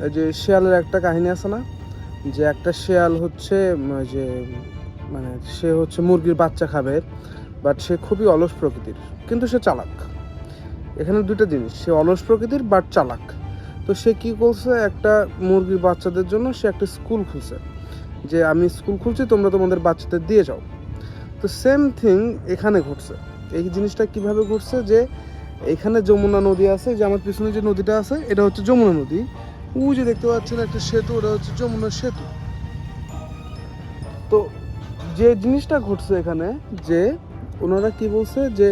এই যে শেয়ালের একটা কাহিনী আছে না, যে একটা শেয়াল হচ্ছে যে মানে সে হচ্ছে মুরগির বাচ্চা খাবে, বাট সে খুবই অলস প্রকৃতির, কিন্তু সে চালাক। এখানে দুটো জিনিস, সে অলস প্রকৃতির বাট চালাক। তো সে কি করছে, একটা মুরগির বাচ্চাদের জন্য সে একটা স্কুল খুলছে, যে আমি স্কুল খুলছি, তোমরা তোমাদের বাচ্চাদের দিয়ে যাও। তো সেম থিং এখানে ঘটছে। এই জিনিসটা কিভাবে ঘটছে, যে এখানে যমুনা নদী আছে, যে আমার পিছনে যে নদীটা আছে এটা হচ্ছে যমুনা নদী। ওই যে দেখতে পাচ্ছেন একটা সেতু, ওটা হচ্ছে যমুনা সেতু। তো যে জিনিসটা ঘটছে এখানে, যে ওনারা কি বলছে, যে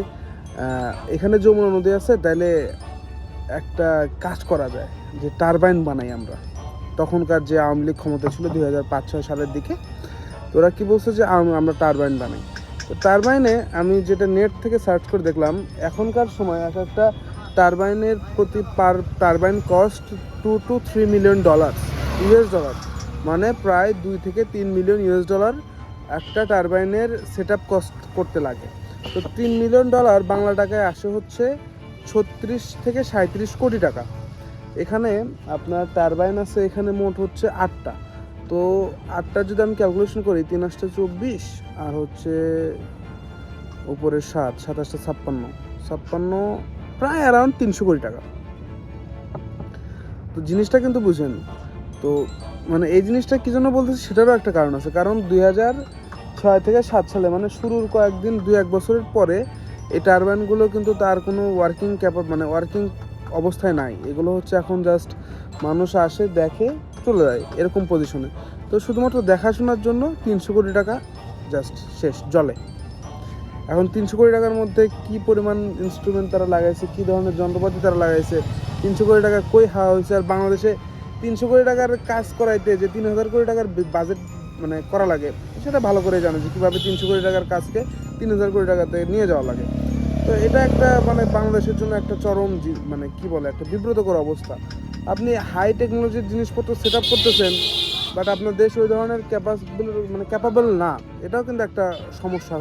এখানে যমুনা নদী আছে, তাহলে একটা কাজ করা যায়, যে টারবাইন বানাই আমরা। তখনকার যে আওয়ামী লীগ ক্ষমতা ছিল 2005-06 সালের দিকে, তো ওরা কী বলছে, যে আমরা টারবাইন বানাই। তো টারবাইনে আমি যেটা নেট থেকে সার্চ করে দেখলাম, এখনকার সময় একটা টারবাইনের প্রতি per turbine cost $2 to 3 million US dollar, মানে প্রায় 2 থেকে 3 মিলিয়ন ইউএস ডলার একটা টারবাইনের সেট আপ কস্ট করতে লাগে। তো $3 মিলিয়ন বাংলা টাকায় আসে হচ্ছে 36 থেকে 37 কোটি টাকা। এখানে আপনার টারবাইন আছে এখানে মোট হচ্ছে 8টা। তো 8টা যদি আমি ক্যালকুলেশন করি, 3 8 24 আর হচ্ছে উপরে 7 7 8 56 প্রায় অ্যারাউন্ড 300 কোটি টাকা। তো জিনিসটা কিন্তু বুঝেন। তো মানে এই জিনিসটা কী জন্য বলতেছি সেটারও একটা কারণ আছে, কারণ 2006 থেকে 7 সালে মানে শুরুর কয়েকদিন 2-1 বছরের পরে এই টারবাইনগুলো কিন্তু তার কোনো ওয়ার্কিং অবস্থায় নাই। এগুলো হচ্ছে এখন জাস্ট মানুষ আসে, দেখে, চলে যায়, এরকম পজিশনে। তো শুধুমাত্র দেখাশোনার জন্য 300 কোটি টাকা জাস্ট শেষ জলে। এখন 300 কোটি টাকার মধ্যে কি পরিমাণ ইনস্ট্রুমেন্ট তারা লাগাইছে, কী ধরনের যন্ত্রপাতি তারা লাগাইছে, 300 কোটি টাকা কই হাওয়া হয়েছে। আর বাংলাদেশে 300 কোটি টাকার কাজ করাইতে যে 3000 কোটি টাকার বাজেট মানে করা লাগে, সেটা ভালো করে জানে যে কীভাবে 300 কোটি টাকার কাজকে 3000 কোটি টাকাতে নিয়ে যাওয়া লাগে। তো এটা একটা মানে বাংলাদেশের জন্য একটা চরম মানে কি বলে একটা বিব্রতকর অবস্থা। আপনি হাই টেকনোলজির জিনিসপত্র সেট আপ করতেছেন, বাট আপনার দেশ ওই ধরনের ক্যাপাবল না, এটাও কিন্তু একটা সমস্যা হচ্ছে।